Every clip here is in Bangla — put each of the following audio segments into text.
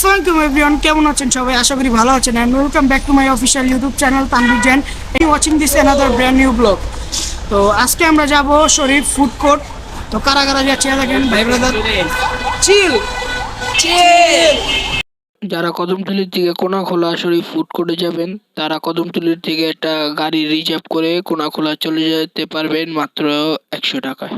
আসসালামু আলাইকুম এভরিওয়ান, কেমন আছেন সবাই? আশা করি ভালো আছেন। And welcome back to my official YouTube channel Tanvir Jain. এই watching this another brand new blog. তো আজকে আমরা যাব শরীফ ফুড কোর্ট। তো কারা কারা যাচ্ছে দেখেন ভাই ব্রাদার। চিল চিল। যারা কদমতলির থেকে কোনাখোলা শরীফ ফুড কোর্টে যাবেন তারা কদমতলির থেকে একটা গাড়ি রিজার্ভ করে কোনাখোলা চলে যেতে পারবেন মাত্র 100 টাকায়।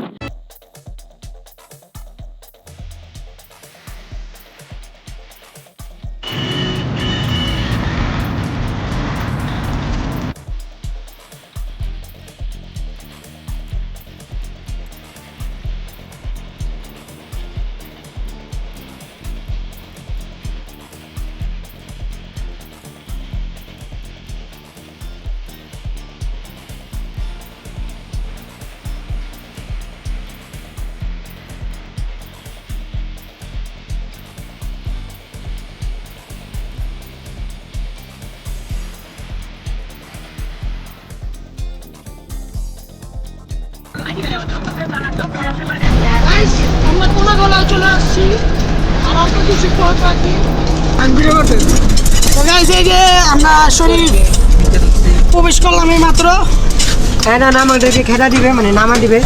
আমরা কোনাগোলা চলে আসছি। আর অল্প কিছু পথ বাকি। তো গাইস, এই যে আমরা শরীফ প্রবেশ করলাম এই মাত্র। না আমাদেরকে খেলা দিবে, মানে নামা দিবে।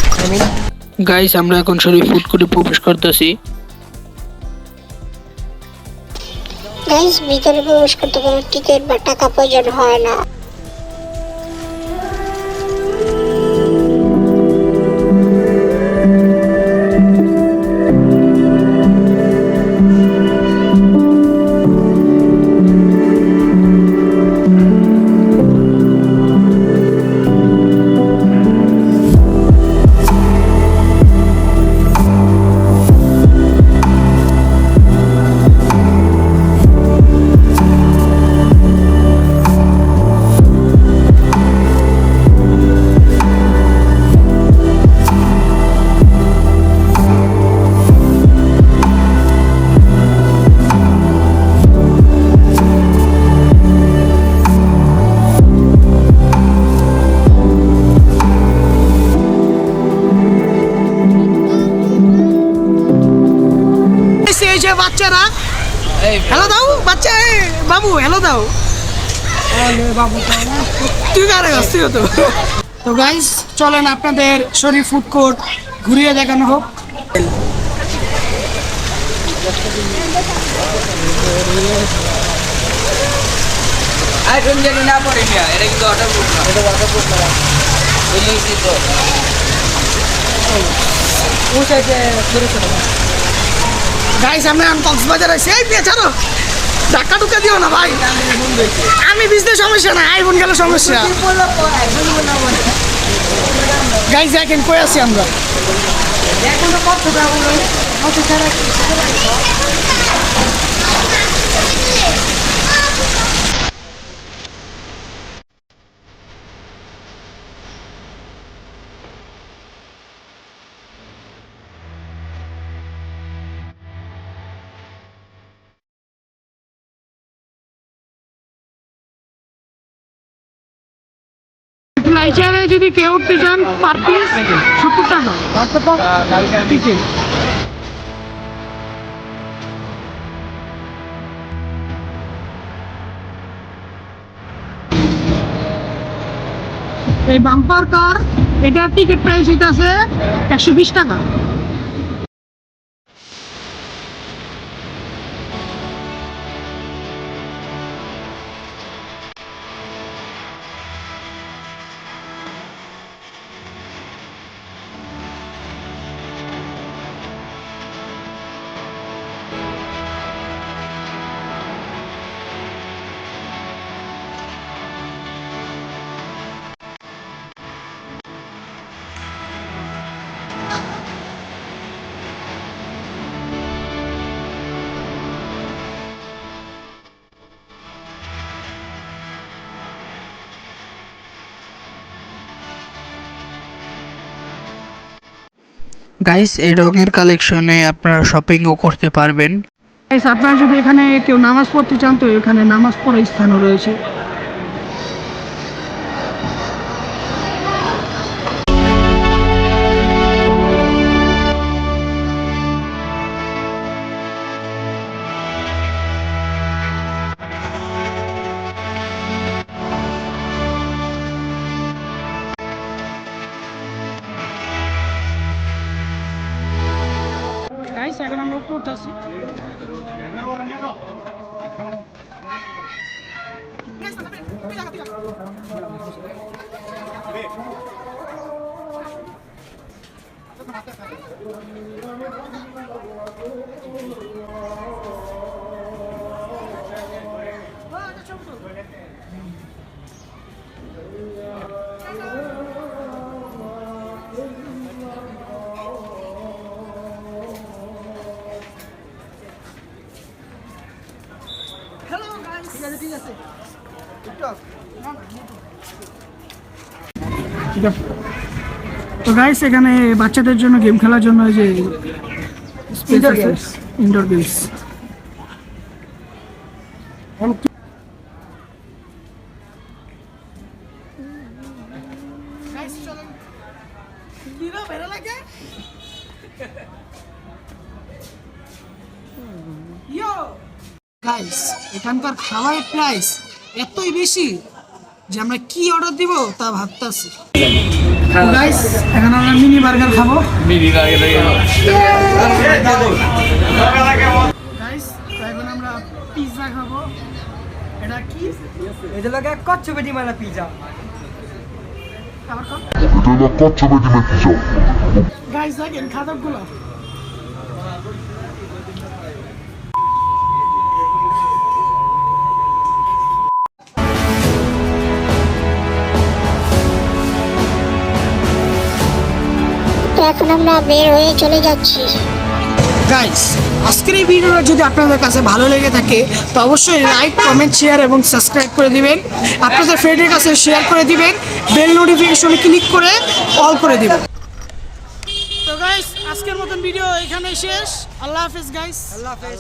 গাইস, আমরা এখন শরীফ ফুড কোর্টে প্রবেশ করতেছি। গাইস, ভিতরে প্রবেশ করতে কোনো টিকিট বা টাকা প্রয়োজন হয় না। এই যে বাচ্চারা হ্যালো দাও, বাচ্চা বাবু হ্যালো দাও। তুই কারে আসছি তো। তো গাইস, চলেন আপনাদের শরীফ ফুড কোর্ট ঘুরিয়ে দেখানো হোক। গাইস, আমরা কক্সবাজার আছি। এই পেছানো ধাক্কা টুকা দিও না ভাই, আমি বিজনেস সমস্যা না, আইফোন গেলে সমস্যা। গাইস দেখেন কই আছি আমরা। লাইচারে যদি কেউ উঠতে চান পার পিস 70 টাকা টিকিট। এই বাম্পার কার, এটা টিকিট প্রাইস হইতাছে 120 টাকা। গাইস, এই রঙের কালেকশনে আপনারা শপিংও করতে পারবেন। গাইস, আপনারা যদি এখানে কেউ নামাজ পড়তে চান তো এখানে নামাজ পড়ার স্থানও রয়েছে। ঠিক আছে তো গাইস এখানে বাচ্চাদের জন্য গেম খেলার জন্য এই যে Indoor games. Indoor games guys এখানকার খাবারের প্রাইস এতই বেশি যে আমরা কি অর্ডার দিব তা ভাবতেছি গাইস এখন আমরা মিনি বার্গার খাবো গাইস এখন আমরা পিৎজা খাবো এটা কি এটা লাগে কচ্ছপেটি মালা পিজা খাবার খাও এটা হলো কচ্ছপেটি মেথিজা গাইস দেখেন খাবারগুলো তো এখন আমরা বের হয়ে চলে যাচ্ছি। গাইস আজকের এই ভিডিওটা যদি আপনাদের কাছে ভালো লেগে থাকে তো অবশ্যই লাইক কমেন্ট শেয়ার এবং সাবস্ক্রাইব করে দিবেন আপনাদের ফ্রেন্ডের কাছে শেয়ার করে দিবেন বেল নোটিফিকেশনে ক্লিক করে অল করে দিবেন তো গাইস আজকের মতন ভিডিও এখানেই শেষ আল্লাহ হাফেজ গাইস আল্লাহ হাফেজ